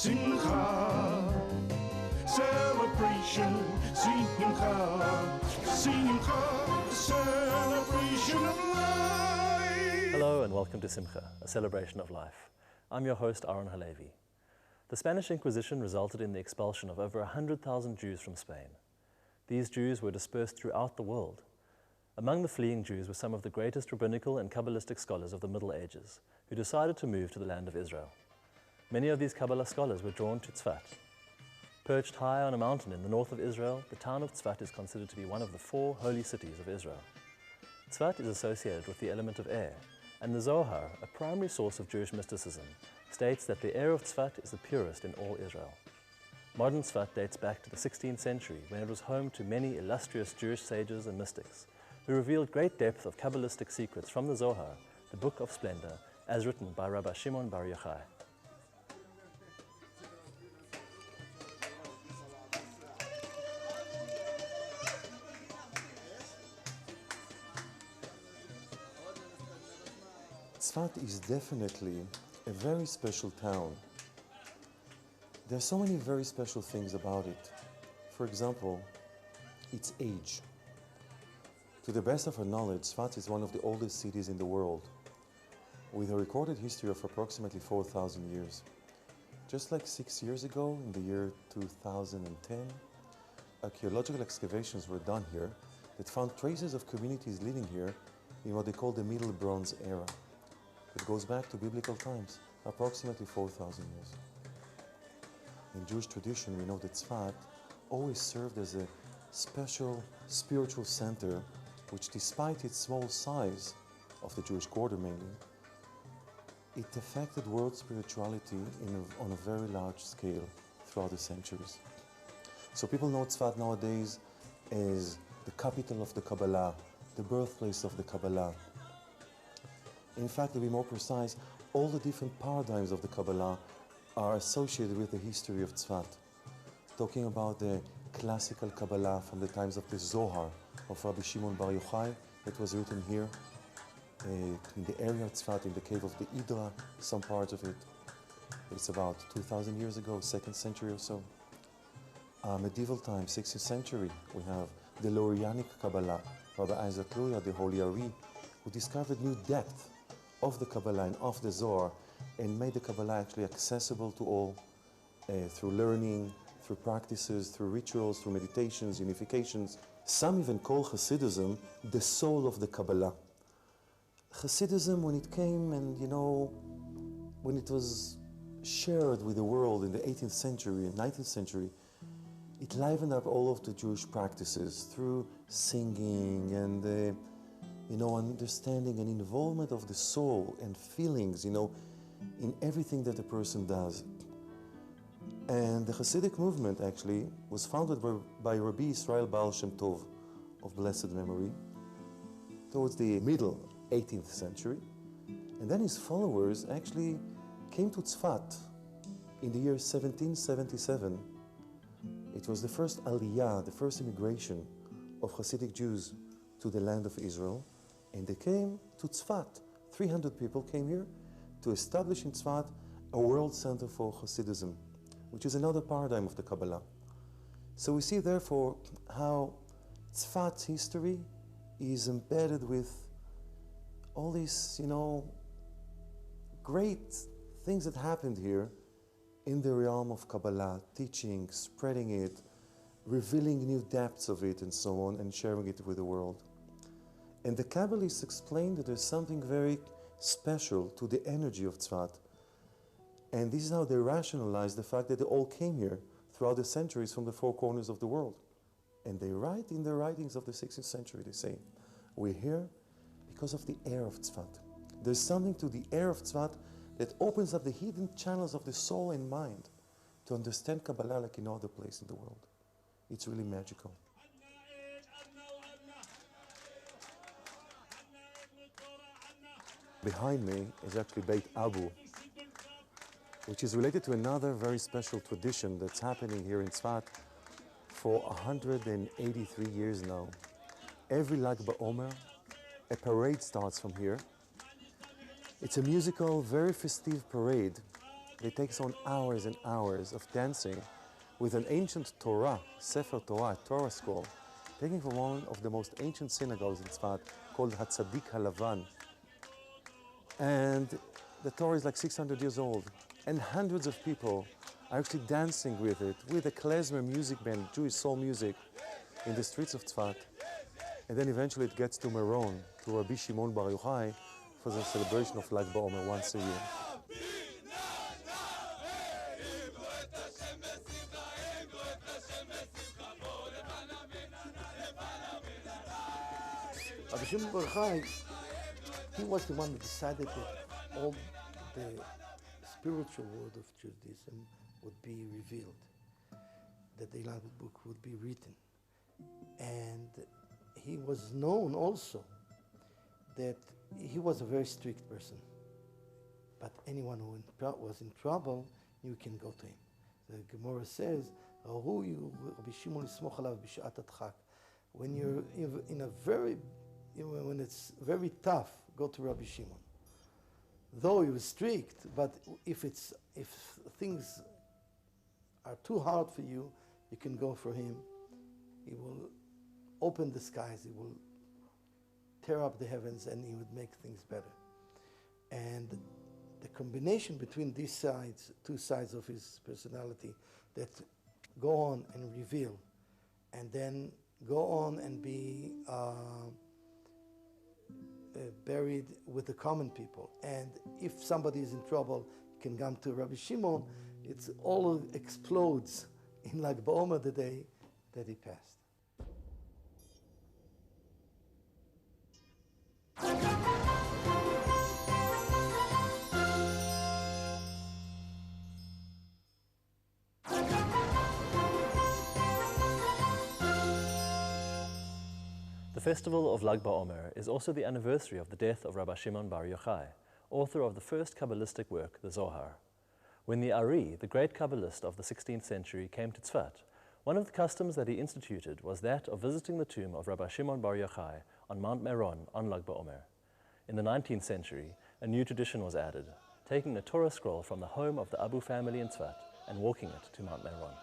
Simcha, celebration, Simcha, Simcha, celebration of life. Hello and welcome to Simcha, a celebration of life. I'm your host, Aaron Halevi. The Spanish Inquisition resulted in the expulsion of over 100,000 Jews from Spain. These Jews were dispersed throughout the world. Among the fleeing Jews were some of the greatest rabbinical and Kabbalistic scholars of the Middle Ages, who decided to move to the land of Israel. Many of these Kabbalah scholars were drawn to Tsfat. Perched high on a mountain in the north of Israel, the town of Tsfat is considered to be one of the 4 holy cities of Israel. Tsfat is associated with the element of air, and the Zohar, a primary source of Jewish mysticism, states that the air of Tsfat is the purest in all Israel. Modern Tsfat dates back to the 16th century, when it was home to many illustrious Jewish sages and mystics, who revealed great depth of Kabbalistic secrets from the Zohar, the Book of Splendor, as written by Rabbi Shimon Bar Yochai. Tsfat is definitely a very special town. There are so many very special things about it. For example, its age. To the best of our knowledge, Tsfat is one of the oldest cities in the world, with a recorded history of approximately 4,000 years. Just like 6 years ago, in the year 2010, archaeological excavations were done here that found traces of communities living here in what they call the Middle Bronze Era. It goes back to biblical times, approximately 4,000 years. In Jewish tradition, we know that Tsfat always served as a special spiritual center, which despite its small size of the Jewish quarter mainly, it affected world spirituality on a very large scale throughout the centuries. So people know Tsfat nowadays as the capital of the Kabbalah, the birthplace of the Kabbalah. In fact, to be more precise, all the different paradigms of the Kabbalah are associated with the history of Tsfat. Talking about the classical Kabbalah from the times of the Zohar of Rabbi Shimon Bar Yochai, that was written here in the area of Tsfat, in the cave of the Idra, some part of it. It's about 2,000 years ago, 2nd century or so. Medieval times, 16th century, we have the Lurianic Kabbalah, Rabbi Isaac Luria, the Holy Ari, who discovered new depth of the Kabbalah and of the Zohar, and made the Kabbalah actually accessible to all through learning, through practices, through rituals, through meditations, unifications. Some even call Hasidism the soul of the Kabbalah. Hasidism, when it came and, when it was shared with the world in the 18th century and 19th century, it livened up all of the Jewish practices through singing and understanding and involvement of the soul and feelings, in everything that a person does. And the Hasidic movement actually was founded by Rabbi Israel Baal Shem Tov of blessed memory towards the middle 18th century. And then his followers actually came to Tsfat in the year 1777. It was the first aliyah, the first immigration of Hasidic Jews to the land of Israel. And they came to Tsfat. 300 people came here to establish in Tsfat a world center for Hasidism, which is another paradigm of the Kabbalah. So we see therefore how Tsfat's history is embedded with all these, great things that happened here in the realm of Kabbalah, teaching, spreading it, revealing new depths of it and so on, and sharing it with the world. And the Kabbalists explain that there's something very special to the energy of Tsfat. And this is how they rationalize the fact that they all came here throughout the centuries from the 4 corners of the world. And they write in their writings of the 16th century, they say, we're here because of the air of Tsfat. There's something to the air of Tsfat that opens up the hidden channels of the soul and mind to understand Kabbalah like in no other place in the world. It's really magical. Behind me is actually Beit Abu, which is related to another very special tradition that's happening here in Tsfat for 183 years now. Every Lag Ba Omer, a parade starts from here. It's a musical, very festive parade They take on hours and hours of dancing with an ancient Torah, Sefer Torah, Torah scroll, taken from one of the most ancient synagogues in Tsfat called Hatzadik Halavan. And the Torah is like 600 years old. And hundreds of people are actually dancing with it, with a klezmer music band, Jewish soul music, in the streets of Tsfat. And then eventually it gets to Meron, to Rabbi Shimon Bar Yochai, for the celebration of Lag Ba Omer once a year. Rabbi Shimon Bar Yochai, he was the one that decided that all the spiritual world of Judaism would be revealed, that the Lag book would be written. And he was known also that he was a very strict person. But anyone who was in trouble, you can go to him. The Gemara says, when you're in a very, when it's very tough, go to Rabbi Shimon. Though he was strict, but if things are too hard for you, you can go for him. He will open the skies, he will tear up the heavens, and he would make things better. And the combination between these sides, two sides of his personality that go on and reveal, and then go on and be buried with the common people. And if somebody is in trouble, can come to Rabbi Shimon. It's all explodes in Lag Ba Omer, the day that he passed. The festival of Lag Ba Omer is also the anniversary of the death of Rabbi Shimon Bar Yochai, author of the first Kabbalistic work, the Zohar. When the Ari, the great Kabbalist of the 16th century, came to Tsfat, one of the customs that he instituted was that of visiting the tomb of Rabbi Shimon Bar Yochai on Mount Meron on Lag Ba Omer. In the 19th century, a new tradition was added, taking a Torah scroll from the home of the Abu family in Tsfat and walking it to Mount Meron.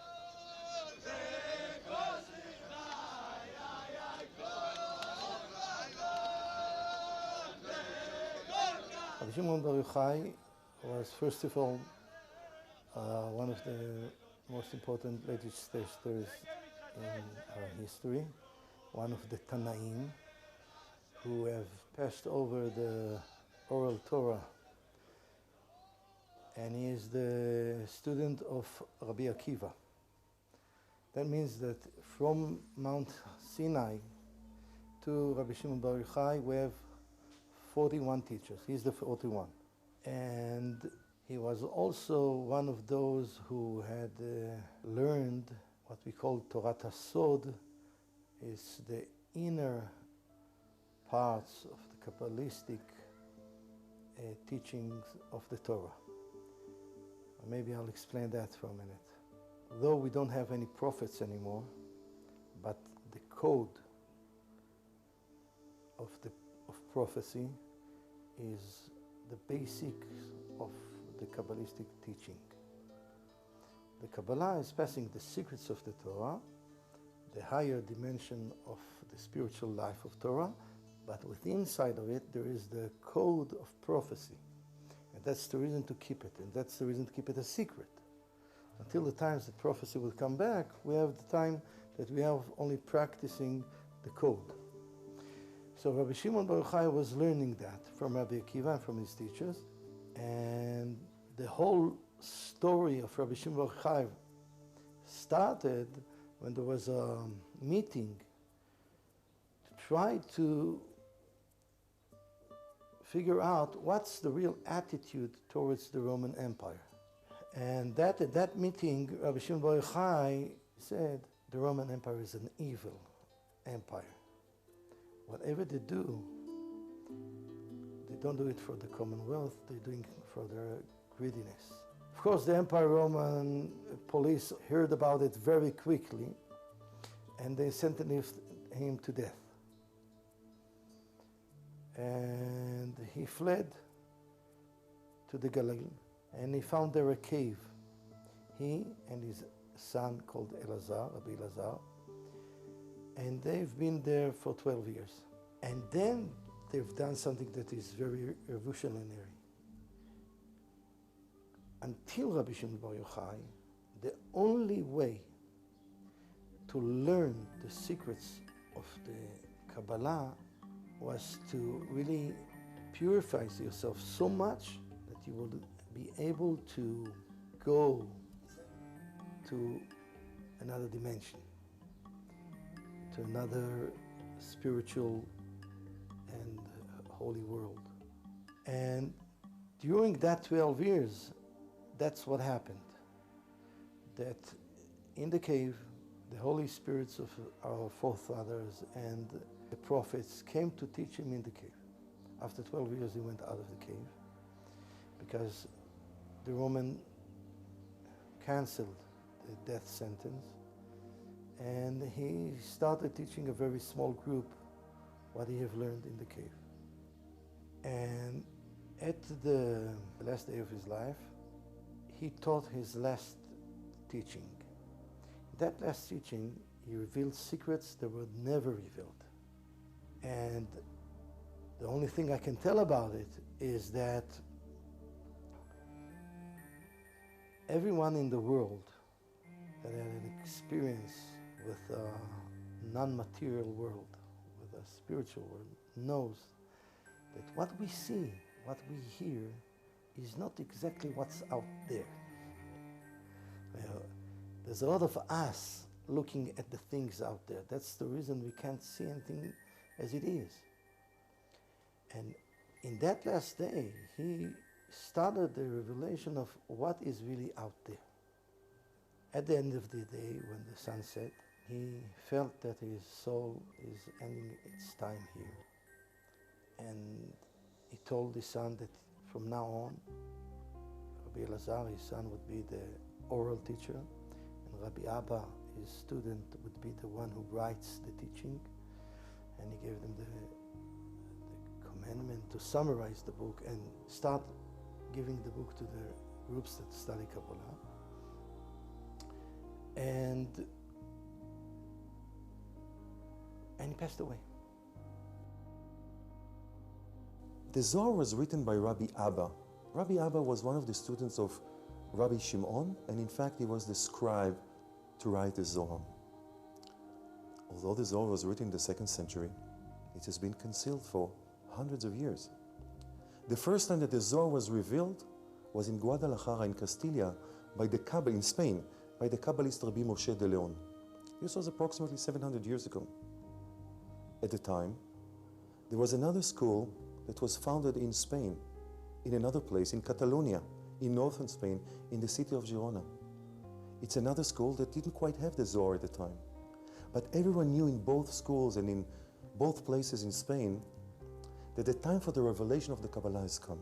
Rabbi Shimon Bar Yochai was, first of all, one of the most important legislators in our history, one of the Tanaim who have passed over the oral Torah. And he is the student of Rabbi Akiva. That means that from Mount Sinai to Rabbi Shimon Bar Yochai, we have 41 teachers. He's the 41. And he was also one of those who had learned what we call Torat HaSod, is the inner parts of the Kabbalistic teachings of the Torah. Maybe I'll explain that for a minute. Though we don't have any prophets anymore, but the code of prophecy is the basics of the Kabbalistic teaching. The Kabbalah is passing the secrets of the Torah, the higher dimension of the spiritual life of Torah, but within inside of it there is the code of prophecy. And that's the reason to keep it, and that's the reason to keep it a secret. Until the times that prophecy will come back, we have the time that we have only practicing the code. So Rabbi Shimon Bar Yochai was learning that from Rabbi Akiva and from his teachers. And the whole story of Rabbi Shimon Bar Yochai started when there was a meeting to try to figure out what's the real attitude towards the Roman Empire. And at that meeting, Rabbi Shimon Bar Yochai said, the Roman Empire is an evil empire. Whatever they do, they don't do it for the Commonwealth, they're doing it for their greediness. Of course, the Empire Roman police heard about it very quickly, and they sentenced him to death. And he fled to the Galilee, and he found there a cave. He and his son called Elazar, Rabbi Elazar, and they've been there for 12 years. And then they've done something that is very revolutionary. Until Rabbi Shimon Bar Yochai, the only way to learn the secrets of the Kabbalah was to really purify yourself so much that you will be able to go to another dimension, to another spiritual and holy world. And during that 12 years, that's what happened. That in the cave, the Holy Spirits of our forefathers and the prophets came to teach him in the cave. After 12 years, he went out of the cave because the Roman canceled the death sentence, and he started teaching a very small group what he had learned in the cave. And at the last day of his life, he taught his last teaching. That last teaching, he revealed secrets that were never revealed. And the only thing I can tell about it is that everyone in the world that had an experience with a non-material world, with a spiritual world, knows that what we see, what we hear, is not exactly what's out there. There's a lot of us looking at the things out there. That's the reason we can't see anything as it is. And in that last day, he started the revelation of what is really out there. At the end of the day, when the sun set, he felt that his soul is ending its time here. And he told his son that from now on, Rabbi Elazar, his son, would be the oral teacher, and Rabbi Abba, his student, would be the one who writes the teaching. And he gave them the commandment to summarize the book and start giving the book to the groups that study Kabbalah. And he passed away. The Zohar was written by Rabbi Abba. Rabbi Abba was one of the students of Rabbi Shimon, and in fact he was the scribe to write the Zohar. Although the Zohar was written in the 2nd century, it has been concealed for hundreds of years. The first time that the Zohar was revealed was in Guadalajara in Castilla, in Spain, by the Kabbalist Rabbi Moshe de Leon. This was approximately 700 years ago. At the time, there was another school that was founded in Spain, in another place, in Catalonia, in northern Spain, in the city of Girona. It's another school that didn't quite have the Zohar at the time. But everyone knew in both schools and in both places in Spain that the time for the revelation of the Kabbalah has come.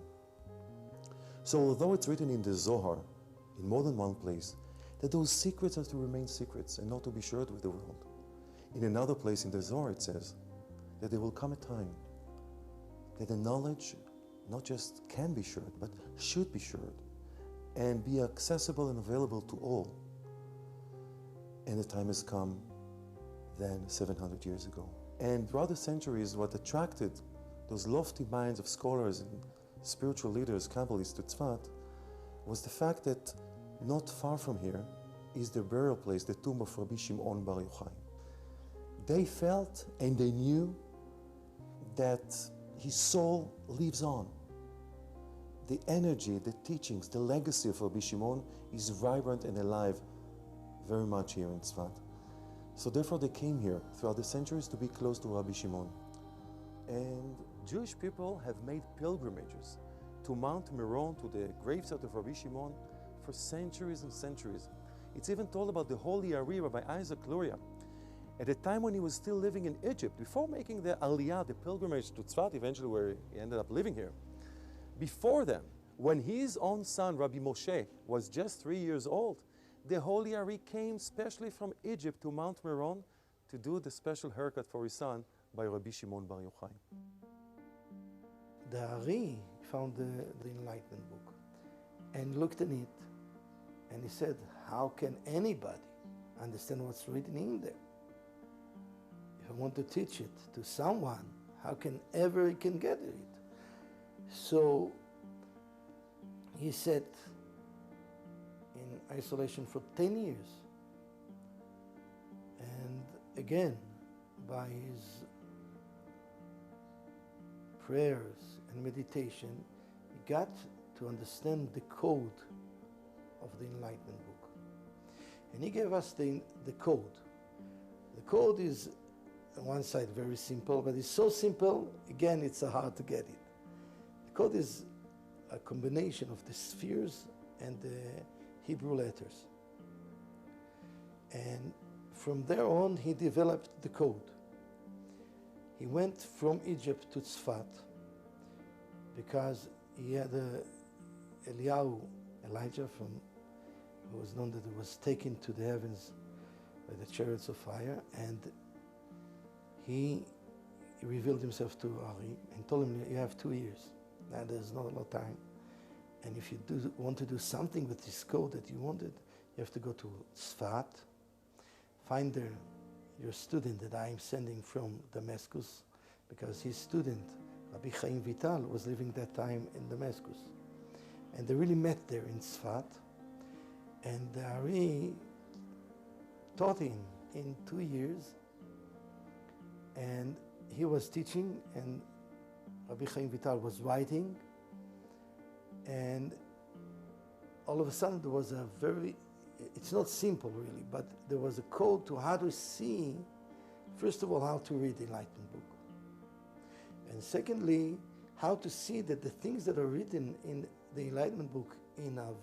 So although it's written in the Zohar, in more than one place, that those secrets have to remain secrets and not to be shared with the world. In another place in the Zohar it says that there will come a time that the knowledge not just can be shared, but should be shared and be accessible and available to all. And the time has come then 700 years ago. And throughout the centuries, what attracted those lofty minds of scholars and spiritual leaders, Kabbalists to Tsfat, was the fact that not far from here is the burial place, the tomb of Rabbi Shimon Bar Yochai. They felt and they knew that his soul lives on. The energy, the teachings, the legacy of Rabbi Shimon is vibrant and alive very much here in Tsfat. So therefore they came here throughout the centuries to be close to Rabbi Shimon. And Jewish people have made pilgrimages to Mount Meron, to the gravesite of Rabbi Shimon, for centuries and centuries. It's even told about the holy Ari, by Isaac Luria. At the time when he was still living in Egypt, before making the Aliyah, the pilgrimage to Tsfat, eventually where he ended up living here, before then, when his own son, Rabbi Moshe, was just 3 years old, the holy Ari came specially from Egypt to Mount Meron to do the special haircut for his son by Rabbi Shimon Bar Yochai. The Ari found the Enlightenment book, and looked at it, and he said, how can anybody understand what's written in there? If I want to teach it to someone, how can ever he can get it? So he sat in isolation for 10 years. And again, by his prayers and meditation, he got to understand the code of the Enlightenment book. And he gave us the code. The code is, on one side, very simple, but it's so simple, again, it's hard to get it. The code is a combination of the spheres and the Hebrew letters. And from there on, he developed the code. He went from Egypt to Tsfat because he had Elijah, who was known that he was taken to the heavens by the chariots of fire, and he revealed himself to Ari and told him, you have 2 years. Now there's not a lot of time. And if you want to do something with this code that you wanted, you have to go to Tsfat, find there your student that I am sending from Damascus, because his student, Rabbi Chaim Vital, was living that time in Damascus. And they really met there in Tsfat, and Ari taught him in 2 years, and he was teaching, and Rabbi Chaim Vital was writing, and all of a sudden there was a it's not simple really, but there was a code to how to see, first of all, how to read the Enlightenment book. And secondly, how to see that the things that are written in the Enlightenment book in a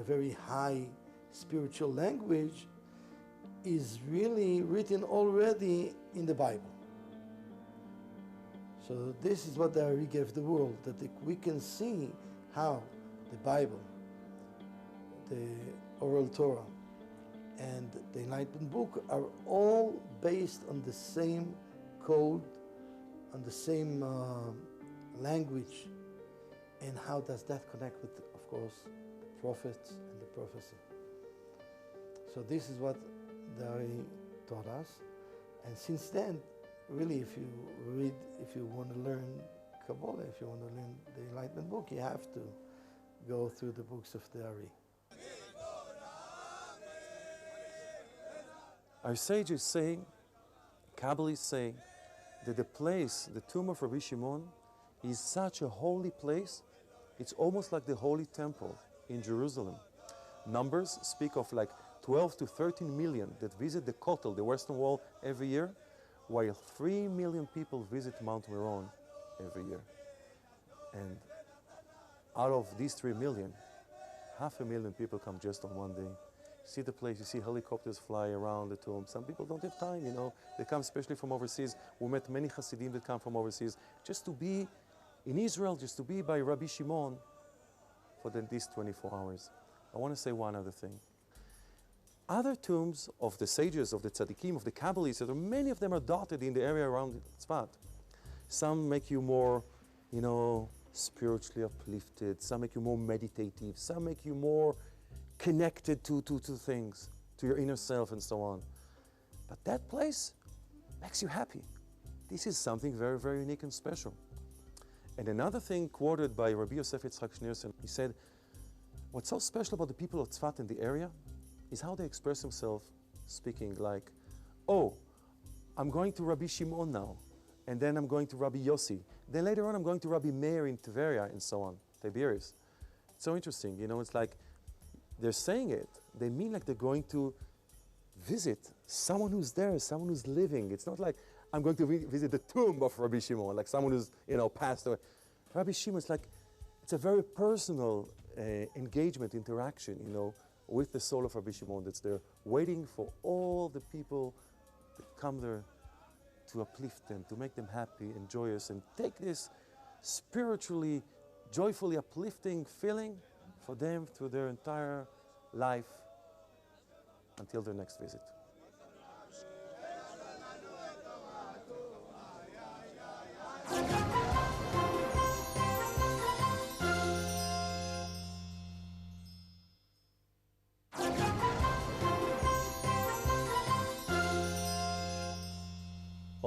very high spiritual language is really written already in the Bible. So this is what the Ari gave the world, that we can see how the Bible, the Oral Torah, and the Enlightenment book are all based on the same code, on the same language. And how does that connect with, of course, the prophets and the prophecy? So this is what the Ari taught us. And since then, really, if you want to learn Kabbalah, if you want to learn the Enlightenment book, you have to go through the books of the Ari. Our sages say, Kabbalists say, that the tomb of Rabbi Shimon, is such a holy place, it's almost like the Holy Temple in Jerusalem. Numbers speak of like 12 to 13 million that visit the Kotel, the Western Wall, every year, while 3 million people visit Mount Meron every year. And out of these 3 million, 500,000 people come just on one day. See the place, you see helicopters fly around the tomb. Some people don't have time, They come especially from overseas. We met many Hasidim that come from overseas just to be in Israel, just to be by Rabbi Shimon for these 24 hours. I want to say one other thing. Other tombs of the sages, of the tzaddikim, of the Kabbalists, many of them are dotted in the area around Tzfat. Some make you more, spiritually uplifted. Some make you more meditative. Some make you more connected to things, to your inner self and so on. But that place makes you happy. This is something very, very unique and special. And another thing quoted by Rabbi Yosef Yitzchak Schneerson, he said, what's so special about the people of Tzfat in the area is how they express themselves, speaking like, oh, I'm going to Rabbi Shimon now, and then I'm going to Rabbi Yossi. Then later on I'm going to Rabbi Meir in Tveria and so on, Tiberias. It's so interesting, it's like they're saying it. They mean like they're going to visit someone who's there, someone who's living. It's not like I'm going to visit the tomb of Rabbi Shimon, like someone who's, passed away. Rabbi Shimon, it's a very personal engagement, interaction, with the soul of Rabbi Shimon that's there, waiting for all the people that come there to uplift them, to make them happy and joyous, and take this spiritually, joyfully uplifting feeling for them through their entire life until their next visit.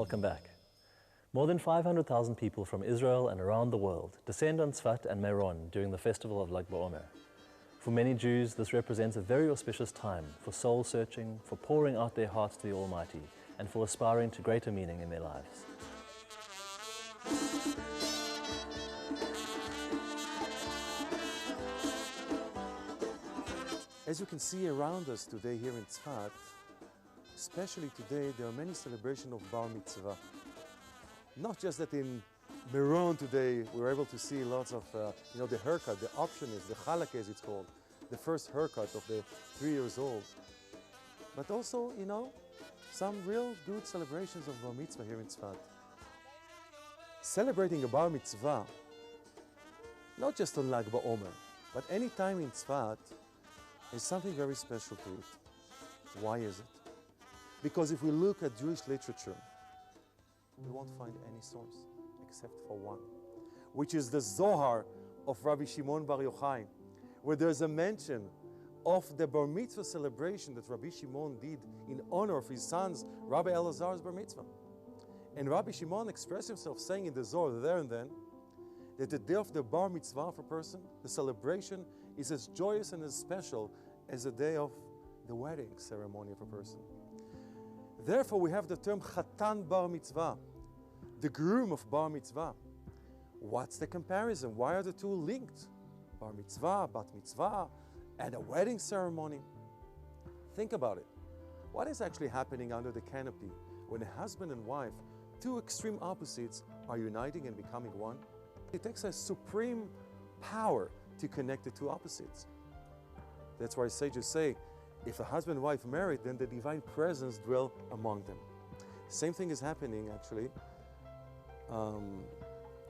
welcome back. More than 500,000 people from Israel and around the world descend on Tsfat and Meron during the festival of Lag Ba Omer. For many Jews, this represents a very auspicious time for soul searching, for pouring out their hearts to the Almighty, and for aspiring to greater meaning in their lives. As you can see around us today here in Tsfat, especially today, there are many celebrations of Bar Mitzvah. Not just that in Meron today we're able to see lots of, the haircut, the option is, the chalak as it's called, the first haircut of the 3 years old. But also, some real good celebrations of Bar Mitzvah here in Tsfat. Celebrating a Bar Mitzvah, not just on Lag Ba Omer, but any time in Tsfat, is something very special to it. Why is it? Because if we look at Jewish literature, we won't find any source except for one, which is the Zohar of Rabbi Shimon Bar Yochai, where there's a mention of the Bar Mitzvah celebration that Rabbi Shimon did in honor of his son's Rabbi Elazar's Bar Mitzvah. And Rabbi Shimon expressed himself saying in the Zohar there and then that the day of the Bar Mitzvah of a person, the celebration, is as joyous and as special as the day of the wedding ceremony of a person. Therefore, we have the term Chatan Bar Mitzvah, the groom of Bar Mitzvah. What's the comparison? Why are the two linked? Bar Mitzvah, Bat Mitzvah, and a wedding ceremony. Think about it. What is actually happening under the canopy when a husband and wife, two extreme opposites, are uniting and becoming one? It takes a supreme power to connect the two opposites. That's why sages say, if a husband and wife married, then the divine presence dwell among them. Same thing is happening actually a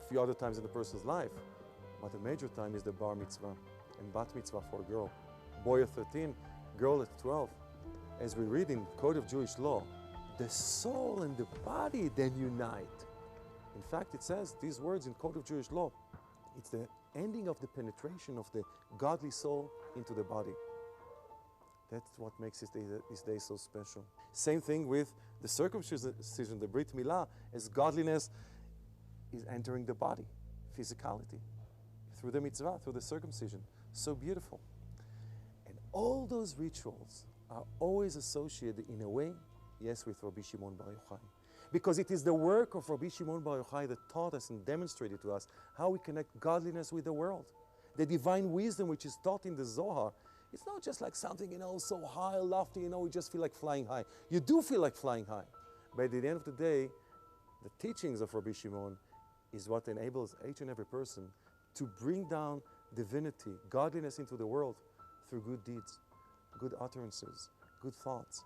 few other times in a person's life, but the major time is the Bar Mitzvah and Bat Mitzvah for a girl. Boy at 13, girl at 12. As we read in Code of Jewish Law, the soul and the body then unite. In fact, it says these words in Code of Jewish Law. It's the ending of the penetration of the godly soul into the body. That's what makes this day so special. Same thing with the circumcision, the Brit Milah, as godliness is entering the body, physicality, through the mitzvah, through the circumcision. So beautiful. And all those rituals are always associated in a way, yes, with Rabbi Shimon Bar Yochai. Because it is the work of Rabbi Shimon Bar Yochai that taught us and demonstrated to us how we connect godliness with the world. The divine wisdom which is taught in the Zohar, it's not just like something, so high, lofty, we just feel like flying high. You do feel like flying high. But at the end of the day, the teachings of Rabbi Shimon is what enables each and every person to bring down divinity, godliness into the world through good deeds, good utterances, good thoughts.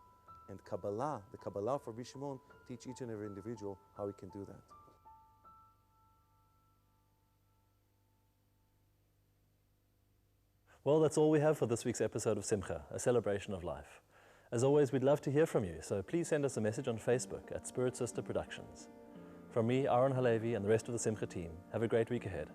And Kabbalah, the Kabbalah of Rabbi Shimon, teach each and every individual how he can do that. Well, that's all we have for this week's episode of Simcha, a celebration of life. As always, we'd love to hear from you, so please send us a message on Facebook at Spirit Sister Productions. From me, Aaron Halevi, and the rest of the Simcha team, have a great week ahead.